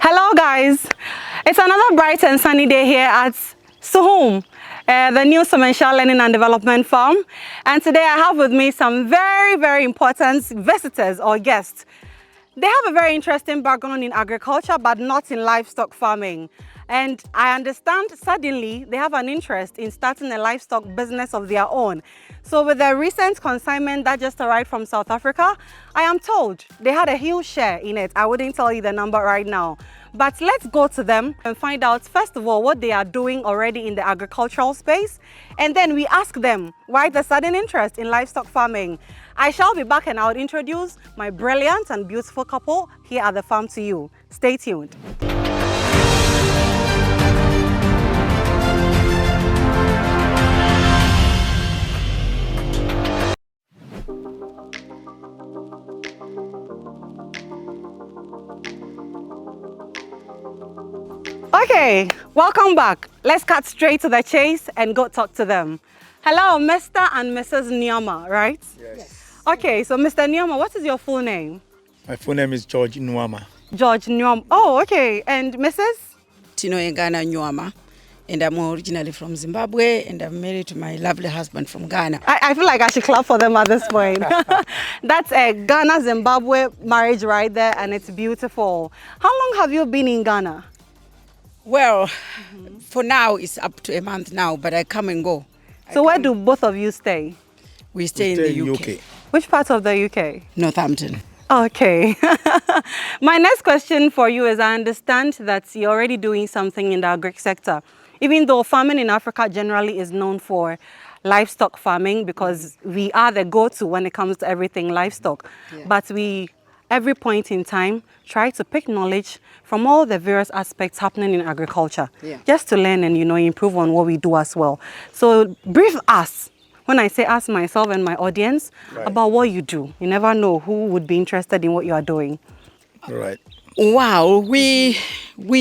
Hello guys, it's another bright and sunny day here at Suhum, the new Sementia Learning and Development Farm. And today I have with me some very important visitors or guests. They have a very interesting background in agriculture but not in livestock farming. And I understand suddenly they have an interest in starting a livestock business of their own. So with the recent consignment that just arrived from South Africa, I am told they had a huge share in it. I wouldn't tell you the number right now. But let's go to them and find out, first of all, what they are doing already in the agricultural space. And then we ask them why the sudden interest in livestock farming. I shall be back and I'll introduce my brilliant and beautiful couple here at the farm to you. Stay tuned. Okay, welcome back. Let's cut straight to the chase and go talk to them. Hello, Mr. and Mrs. Nuamah, right? Yes. Okay, so Mr. Nuamah, what is your full name? My full name is George Nuamah. George Nuamah. Oh, okay. And Mrs.? Tino Engana Nuamah. And I'm originally from Zimbabwe and I'm married to my lovely husband from Ghana. I feel like I should clap for them at this point. That's a Ghana-Zimbabwe marriage right there and it's beautiful. How long have you been in Ghana? Well, for now it's up to a month now, but I come and go. So where do both of you stay? We stay in the UK. Which part of the UK? Northampton. Okay. My next question for you is, I understand that you're already doing something in the agri sector. Even though farming in Africa generally is known for livestock farming because we are the go-to when it comes to everything livestock. Yeah. But we, every point in time, try to pick knowledge from all the various aspects happening in agriculture, just to learn and, improve on what we do as well. So brief us, when I say ask myself and my audience, about what you do. You never know who would be interested in what you are doing. Right. Wow, we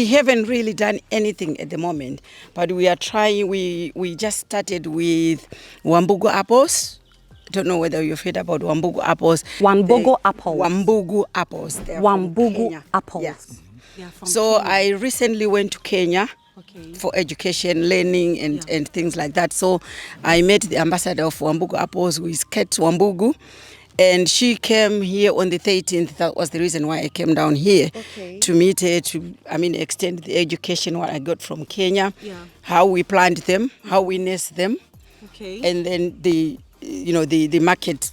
haven't really done anything at the moment, but we are trying. We just started with Wambugu apples. Don't know whether you've heard about Wambugu apples. Wambugu apples. Wambugu apples. Wambugu apples. Yes. So Kenya. I recently went to Kenya for education, learning and things like that. So I met the ambassador of Wambugu apples, who is Kate Wambugu. And she came here on the 13th. That was the reason why I came down here to meet her, extend the education, what I got from Kenya, how we plant them, how we nest them, and then the market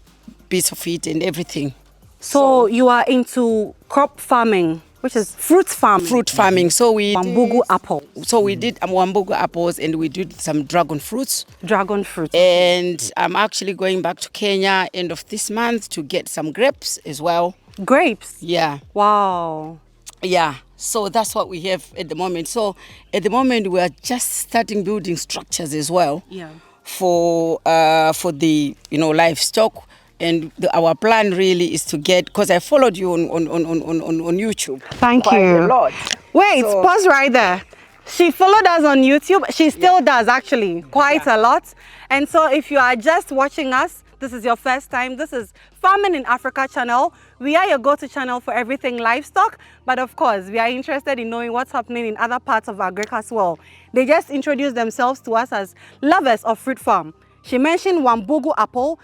piece of it and everything. So you are into crop farming, which is fruit farming. Fruit farming. So we Wambugu apple. So we did Wambugu apples and we did some dragon fruits. Dragon fruit. And I'm actually going back to Kenya end of this month to get some grapes as well. Grapes? Yeah. Wow. Yeah. So that's what we have at the moment. So at the moment we are just starting building structures as well. Yeah. For the livestock. And our plan really is to get, because I followed you on YouTube. Thank you. Quite a lot. Wait, pause right there. She followed us on YouTube. She still does actually quite a lot. And so if you are just watching us, this is your first time, this is Farming in Africa channel. We are your go-to channel for everything livestock. But of course, we are interested in knowing what's happening in other parts of agric as well. They just introduced themselves to us as lovers of fruit farm. She mentioned Wambugu apple.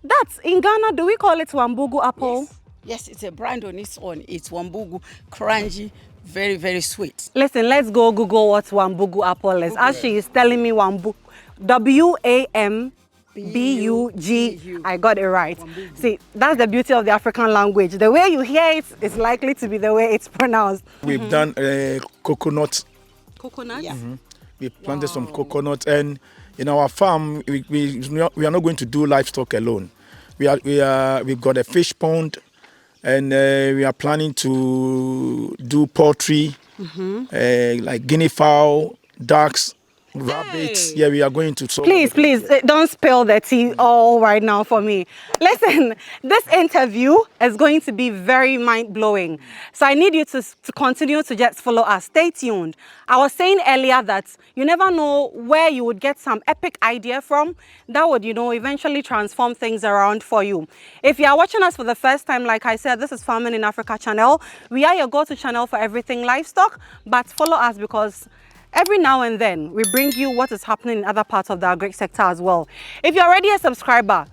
That's in Ghana, do we call it Wambugu apple? Yes, it's a brand on its own. It's Wambugu, crunchy, very sweet. Listen, let's go Google what Wambugu apple is. As she is telling me Wambugu, W-A-M-B-U-G. I got it right. Wambugu. See, that's the beauty of the African language. The way you hear it is likely to be the way it's pronounced. We've done coconut. Coconut? Yeah. We planted some coconut, and in our farm, we are not going to do livestock alone. We've got a fish pond, and we are planning to do poultry, like guinea fowl, ducks, rabbits. Hey. Yeah, we are going to solve. Please, don't spill the tea all right now for me. Listen, this interview is going to be very mind-blowing. So I need you to continue to just follow us. Stay tuned. I was saying earlier that you never know where you would get some epic idea from that would, eventually transform things around for you. If you are watching us for the first time, like I said, this is Farming in Africa channel. We are your go-to channel for everything livestock, but follow us because every now and then, we bring you what is happening in other parts of the agri sector as well. If you're already a subscriber,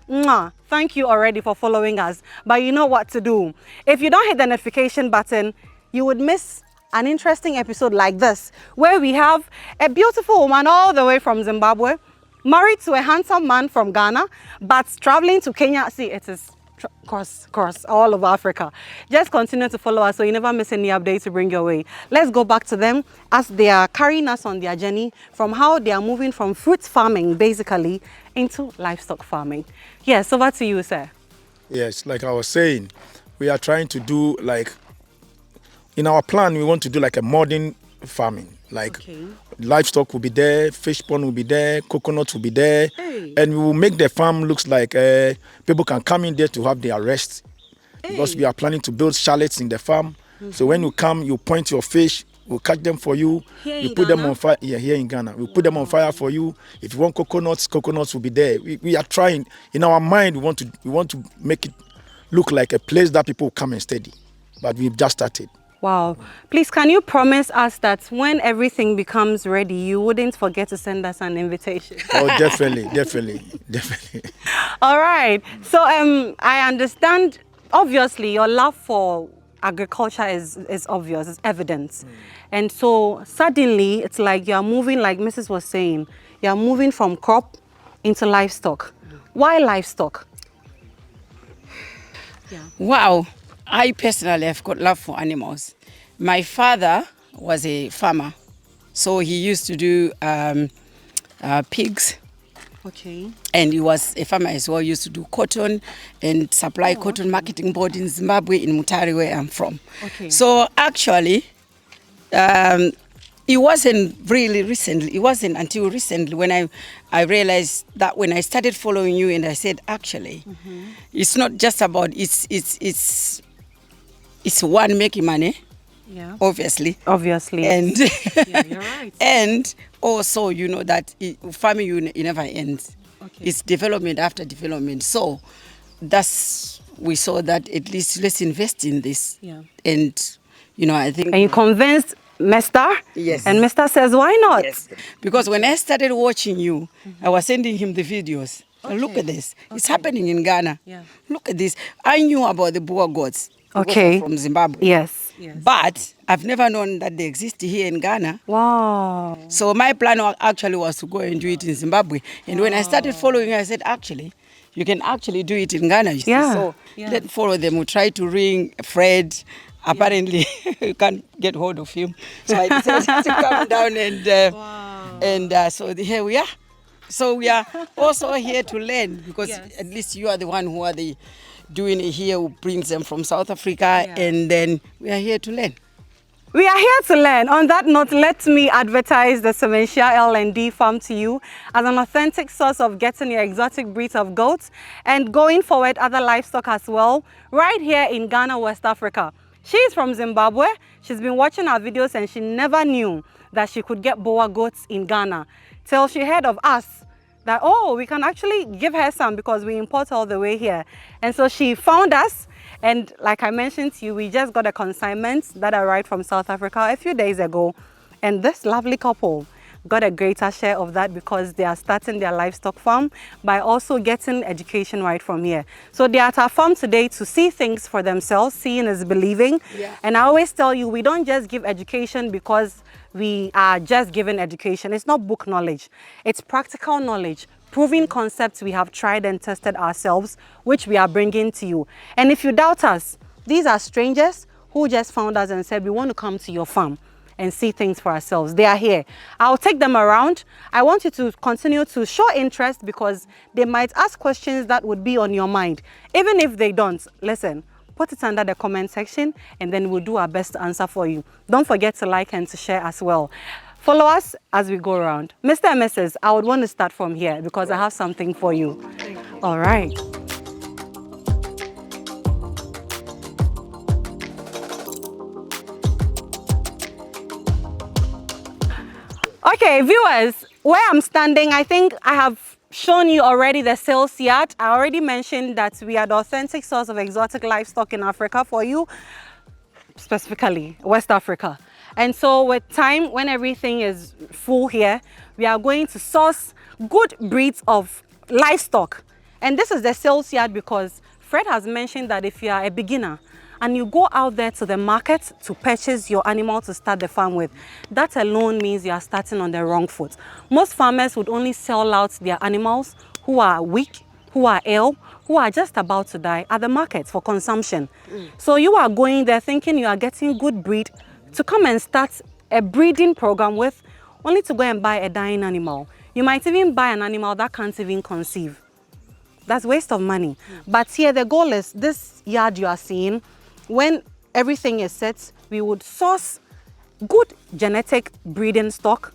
thank you already for following us, but you know what to do. If you don't hit the notification button, you would miss an interesting episode like this, where we have a beautiful woman all the way from Zimbabwe, married to a handsome man from Ghana, but traveling to Kenya. See, it is cross all over Africa. Just continue to follow us so you never miss any updates to bring your way. Let's go back to them as they are carrying us on their journey from how they are moving from fruit farming basically into livestock farming. Yes, over to you, sir. Yes, like I was saying, we are trying to do in our plan, we want to do like a modern farming. Livestock will be there, fish pond will be there, coconuts will be there, and we will make the farm looks like people can come in there to have their rest. Because we are planning to build chalets in the farm. So when you come, you point your fish, we'll catch them for you. We put them on fire. Yeah, here in Ghana. We'll put them on fire for you. If you want coconuts will be there. We are trying. In our mind, we want to make it look like a place that people come and study. But we've just started. Wow. Please, can you promise us that when everything becomes ready, you wouldn't forget to send us an invitation? Oh, definitely. All right. So I understand, obviously, your love for agriculture is obvious, it's evident. And so suddenly, it's like you're moving, like Mrs. was saying, you're moving from crop into livestock. Why livestock? Wow. I personally have got love for animals. My father was a farmer, so he used to do pigs. Okay. And he was a farmer as well. He used to do cotton and supply cotton marketing board in Zimbabwe, in Mutare, where I'm from. Okay. So actually, it wasn't really recently. It wasn't until recently when I realized that when I started following you, and I said, actually, it's not just about it's one making money. Yeah. Obviously. And yeah, you're right. And also, that farming you never ends. Okay. It's development after development. So we saw that at least let's invest in this. Yeah. And I think. And you convinced Mr. Yes. And Mr. says, why not? Yes. Because when I started watching you, I was sending him the videos. Okay. Look at this. Okay. It's happening in Ghana. Yeah. Look at this. I knew about the Boer goats. Okay. From Zimbabwe. Yes. But I've never known that they exist here in Ghana. Wow. So my plan actually was to go and do it in Zimbabwe. And when I started following, I said, actually, you can actually do it in Ghana. You see. So let's follow them. We try to ring Fred. Apparently, you can't get hold of him. So I decided to come down and so here we are. So we are also here to learn because at least you are the one who are doing it here, who brings them from South Africa, and then we are here to learn. We are here to learn. On that note, let me advertise the Sementia L&D farm to you as an authentic source of getting your exotic breeds of goats and going forward other livestock as well, right here in Ghana, West Africa. She's from Zimbabwe. She's been watching our videos and she never knew that she could get Boer goats in Ghana till she heard of us. That, we can actually give her some because we import all the way here. And so she found us, and like I mentioned to you, we just got a consignment that arrived from South Africa a few days ago. And this lovely couple got a greater share of that because they are starting their livestock farm by also getting education right from here. So they are at our farm today to see things for themselves. Seeing is believing. Yeah. And I always tell you, we don't just give education because we are just given education. It's not book knowledge. It's practical knowledge, proving concepts we have tried and tested ourselves, which we are bringing to you. And if you doubt us, these are strangers who just found us and said, we want to come to your farm and see things for ourselves. They are here. I'll take them around. I want you to continue to show interest because they might ask questions that would be on your mind. Even if they don't, listen, put it under the comment section and then we'll do our best to answer for you. Don't forget to like and to share as well. Follow us as we go around. Mr. and Mrs., I would want to start from here because I have something for you. All right. Okay, viewers, where I'm standing, I think I have shown you already the sales yard. I already mentioned that we are the authentic source of exotic livestock in Africa for you, specifically West Africa. And so with time, when everything is full here, we are going to source good breeds of livestock. And this is the sales yard because Fred has mentioned that if you are a beginner and you go out there to the market to purchase your animal to start the farm with, that alone means you are starting on the wrong foot. Most farmers would only sell out their animals who are weak, who are ill, who are just about to die at the market for consumption. So you are going there thinking you are getting good breed to come and start a breeding program with, only to go and buy a dying animal. You might even buy an animal that can't even conceive. That's waste of money. But here the goal is this yard you are seeing, when everything is set, we would source good genetic breeding stock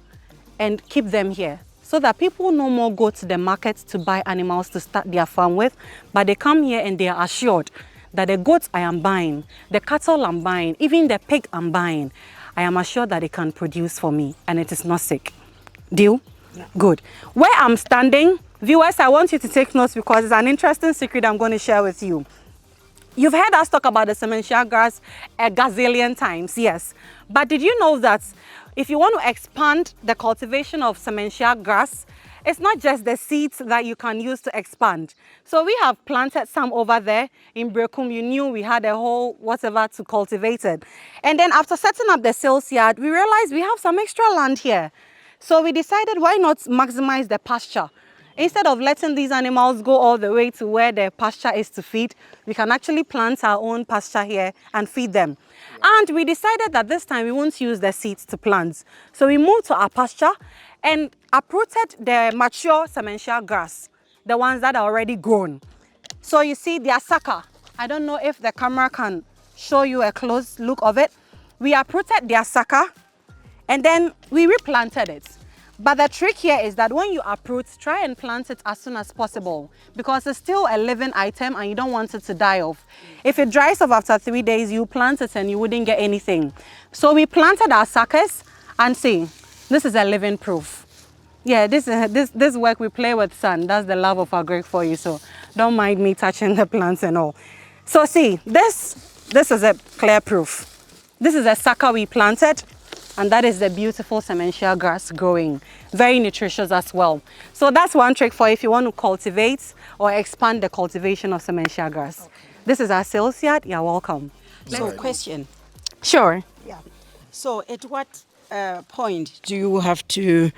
and keep them here so that people no more go to the market to buy animals to start their farm with, but they come here and they are assured that the goats I am buying, the cattle I'm buying, even the pig I'm buying, I am assured that it can produce for me and it is not sick. Deal? Yeah. Good. Where I'm standing, viewers, I want you to take notes because it's an interesting secret I'm going to share with you. You've heard us talk about the Sementia grass a gazillion times, yes. But did you know that if you want to expand the cultivation of Sementia grass, it's not just the seeds that you can use to expand. So we have planted some over there in Brekum. You knew we had a whole whatever to cultivate it. And then after setting up the sales yard, we realized we have some extra land here. So we decided why not maximize the pasture? Instead of letting these animals go all the way to where the pasture is to feed, we can actually plant our own pasture here and feed them. And we decided that this time we won't use the seeds to plant. So we moved to our pasture and uprooted the mature Sementia grass, the ones that are already grown. So you see their sucker. I don't know if the camera can show you a close look of it. We uprooted their sucker and then we replanted it. But the trick here is that when you uproot, try and plant it as soon as possible because it's still a living item and you don't want it to die off. If it dries off after 3 days, you plant it and you wouldn't get anything. So we planted our suckers and see, this is a living proof. Yeah, this work we play with sun. That's the love of our Greek for you. So don't mind me touching the plants and all. So see, this is a clear proof. This is a sucker we planted. And that is the beautiful Sementia grass growing. Very nutritious as well. So that's one trick for if you want to cultivate or expand the cultivation of Sementia grass. Okay. This is our sales yard. You're welcome. So question. Sure. Yeah. So at what point do you have to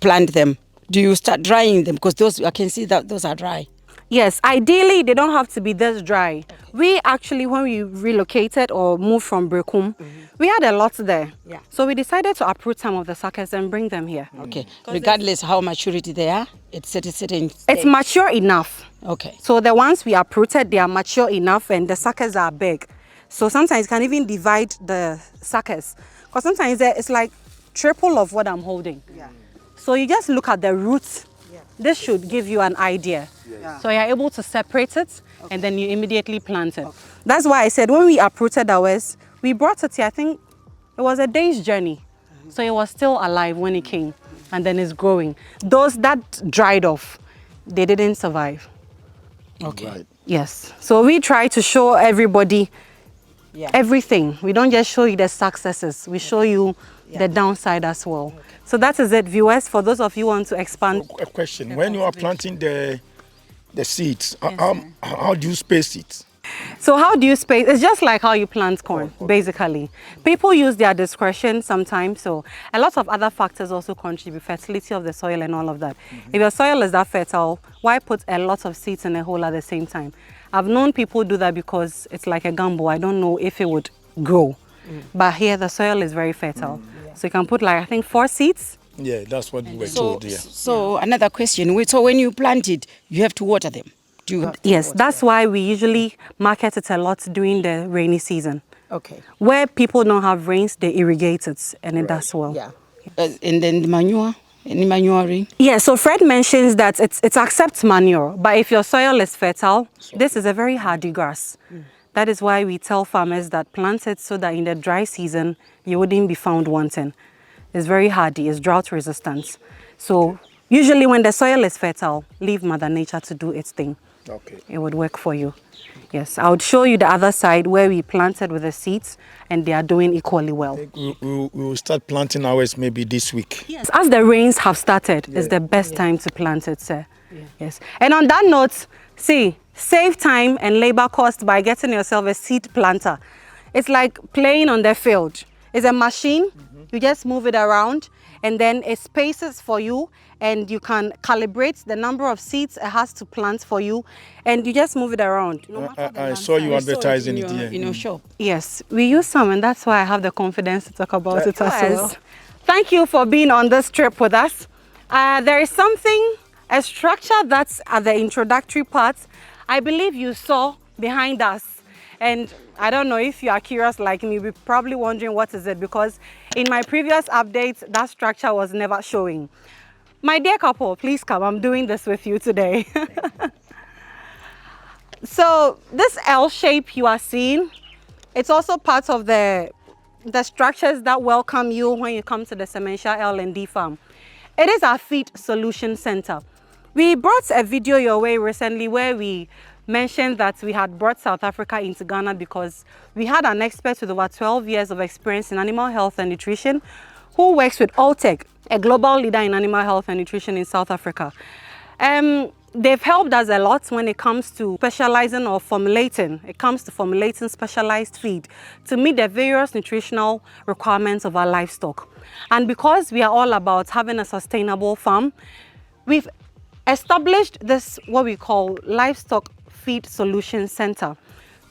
plant them? Do you start drying them? Because those, I can see that those are dry. Yes, ideally they don't have to be this dry. Okay. We actually, when we relocated or moved from Brekum, we had a lot there. Yeah. So we decided to uproot some of the suckers and bring them here. Okay. Regardless how maturity they are, it's at a certain stage. It's mature enough. Okay. So the ones we uprooted, they are mature enough and the suckers are big. So sometimes you can even divide the suckers. Because sometimes it's like triple of what I'm holding. Yeah. So you just look at the roots. This should give you an idea. Yes. So you're able to separate it and then you immediately plant it. Okay. That's why I said when we uprooted ours, we brought it here, I think it was a day's journey. So it was still alive when it came and then it's growing. Those that dried off, they didn't survive. Okay. Right. Yes. So we try to show everybody everything. We don't just show you the successes. We show you the downside as well. Okay. So that is it, viewers. For those of you who want to expand. A question. When you are planting the seeds, how do you space it? So how do you space? It's just like how you plant corn, basically. People use their discretion sometimes. So a lot of other factors also contribute, fertility of the soil and all of that. If your soil is that fertile, why put a lot of seeds in a hole at the same time? I've known people do that because it's like a gamble. I don't know if it would grow. But here the soil is very fertile. So you can put like, I think 4 seeds. Yeah, that's what we were told, yeah. So another question. So when you plant it, you have to water them? Do you have to Yes, water that's them? why we usually market it a lot during the rainy season. Okay. Where people don't have rains, they irrigate it and it does well. Yeah. And then the manure, any manuring. Yeah, so Fred mentions that it accepts manure, but if your soil is fertile, this is a very hardy grass. That is why we tell farmers that plant it so that in the dry season, you wouldn't be found wanting. It's very hardy, it's drought resistant. So usually when the soil is fertile, leave Mother Nature to do its thing. Okay. It would work for you. Yes, I would show you the other side where we planted with the seeds and they are doing equally well. We will start planting ours maybe this week. Yes, as the rains have started, it's the best time to plant it, sir. Yes. And on that note, see, save time and labor cost by getting yourself a seed planter. It's like playing on the field. It's a machine, you just move it around and then it spaces for you and you can calibrate the number of seeds it has to plant for you and you just move it around. I saw you advertising it here. In your shop. Yes, we use some and that's why I have the confidence to talk about it as well. Thank you for being on this trip with us. There is something, a structure that's at the introductory part, I believe you saw behind us. And I don't know if you are curious like me, you're probably wondering what is it because in my previous updates, that structure was never showing. My dear couple, please come, I'm doing this with you today. So this L shape you are seeing, it's also part of the structures that welcome you when you come to the Sementia L&D farm. It is our feed solution center. We brought a video your way recently where we mentioned that we had brought South Africa into Ghana because we had an expert with over 12 years of experience in animal health and nutrition who works with Alltech, a global leader in animal health and nutrition in South Africa. They've helped us a lot when it comes to specializing or formulating. It comes to formulating specialized feed to meet the various nutritional requirements of our livestock. And because we are all about having a sustainable farm, we've established this, what we call Livestock Feed Solution Center,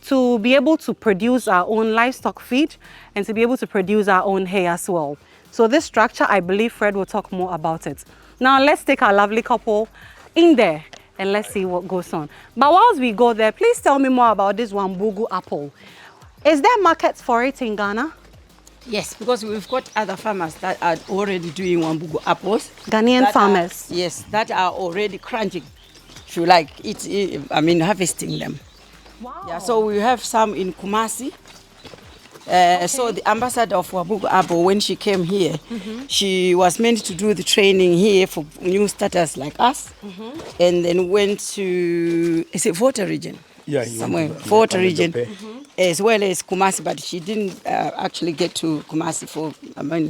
to be able to produce our own livestock feed and to be able to produce our own hay as well. So this structure, I believe Fred will talk more about it. Now let's take our lovely couple in there and let's see what goes on. But whilst we go there, please tell me more about this Wambugu apple. Is there markets for it in Ghana? Yes, because we've got other farmers that are already doing Wambugu apples. Ghanaian farmers? Yes, that are already crunching, if you like, harvesting them. Wow. Yeah, so we have some in Kumasi. So the ambassador of WAB Apple, when she came here, she was meant to do the training here for new starters like us, and then went to, is it Volta region? Yeah, somewhere, Volta region, as well as Kumasi, but she didn't actually get to Kumasi for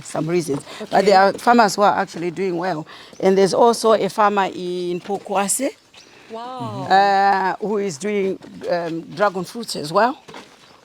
some reasons. But there are farmers who are actually doing well. And there's also a farmer in Pokwase, who is doing dragon fruits as well.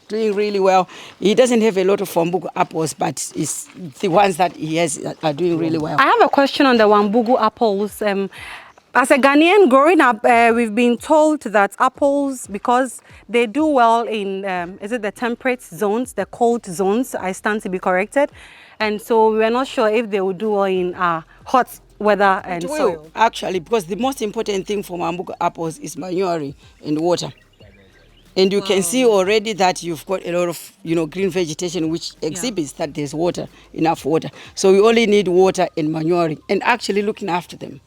Doing really well. He doesn't have a lot of Wambugu apples, but it's the ones that he has are doing really well. I have a question on the Wambugu apples. As a Ghanaian growing up, we've been told that apples, because they do well in, is it the temperate zones, the cold zones, I stand to be corrected. And so we were not sure if they would do well in hot weather and soil. Actually, because the most important thing for Wambugu apples is manuring and water. And you can see already that you've got a lot of, green vegetation, which exhibits that there's water, enough water. So we only need water and manuring and actually looking after them.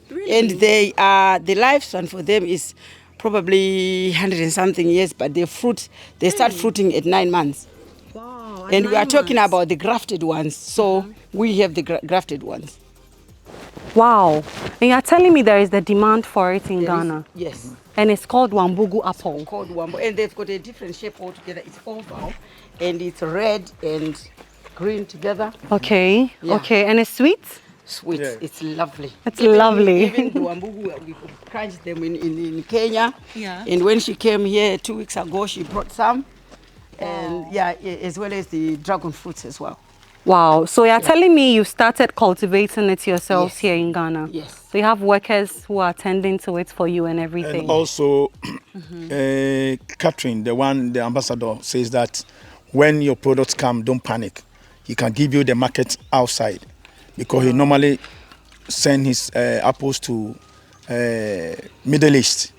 Really? And they the lifespan for them is probably 100 and something years, but they start fruiting at 9 months. Wow. And we are talking about the grafted ones. So we have the grafted ones. Wow. And you're telling me there is the demand for it in Ghana? Yes. And it's called Wambugu apple. It's called Wambugu. And they've got a different shape altogether. It's oval and it's red and green together. Okay. Yeah. Okay. And it's sweet? Sweet. Yeah. It's lovely. It's lovely. Even the Wambugu, we could crunch them in Kenya. Yeah. And when she came here 2 weeks ago, she brought some. And as well as the dragon fruits as well. Wow. So you're telling me you started cultivating it yourselves here in Ghana? Yes. So you have workers who are tending to it for you and everything? And also, Catherine, the ambassador, says that when your products come, don't panic. He can give you the market outside because he normally send his apples to Middle East.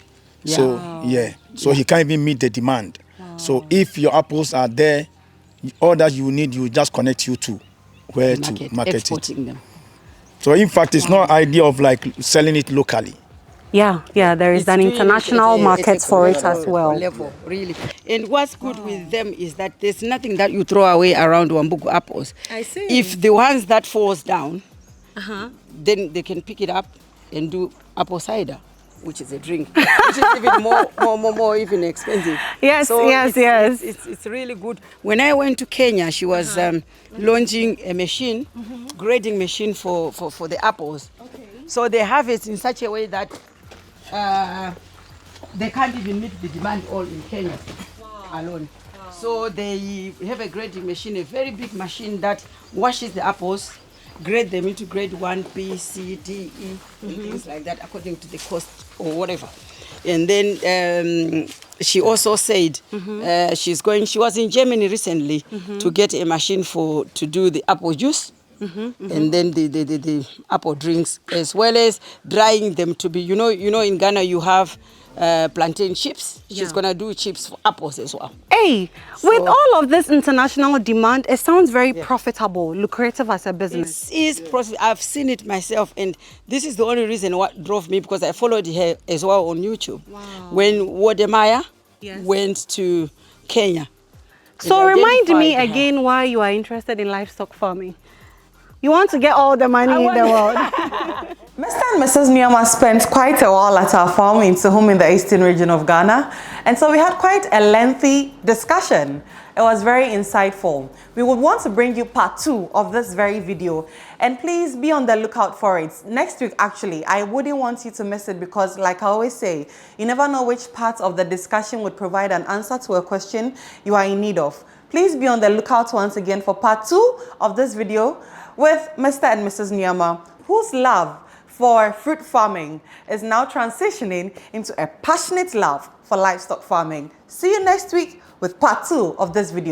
Yeah. So, so he can't even meet the demand. Wow. So if your apples are there, all that you need, you just connect you to. where to market exporting it. them. So in fact, it's not idea of like selling it locally. Yeah, there is It's an doing it international at a market for it as commercial well. level, really. And what's good with them is that there's nothing that you throw away around Wambugu apples. I see. If the ones that falls down, then they can pick it up and do apple cider, which is a drink, which is even more even expensive. Yes, so yes. It's really good. When I went to Kenya, she was launching a machine, grading machine for the apples. Okay. So they have it in such a way that they can't even meet the demand all in Kenya alone. So they have a grading machine, a very big machine that washes the apples, grade them into grade 1, B, C, D, E, and things like that according to the cost or whatever. And then she also said she was in Germany recently to get a machine to do the apple juice. And then the apple drinks, as well as drying them to be, you know in Ghana you have plantain chips. She's gonna do chips for apples as well. Hey, with all of this international demand, it sounds very profitable, lucrative as a business. It is profitable. I've seen it myself, and this is the only reason what drove me, because I followed her as well on YouTube. Wow. When Wodemaya went to Kenya. So remind me again why you are interested in livestock farming. You want to get all the money in the world. Mr. and Mrs. Nuamah spent quite a while at our farm in Suhum in the eastern region of Ghana, and so we had quite a lengthy discussion. It was very insightful. We would want to bring you part 2 of this very video, and please be on the lookout for it. Next week, actually, I wouldn't want you to miss it, because like I always say, you never know which part of the discussion would provide an answer to a question you are in need of. Please be on the lookout once again for part 2 of this video with Mr. and Mrs. Nuamah, whose love for fruit farming is now transitioning into a passionate love for livestock farming. See you next week with part 2 of this video.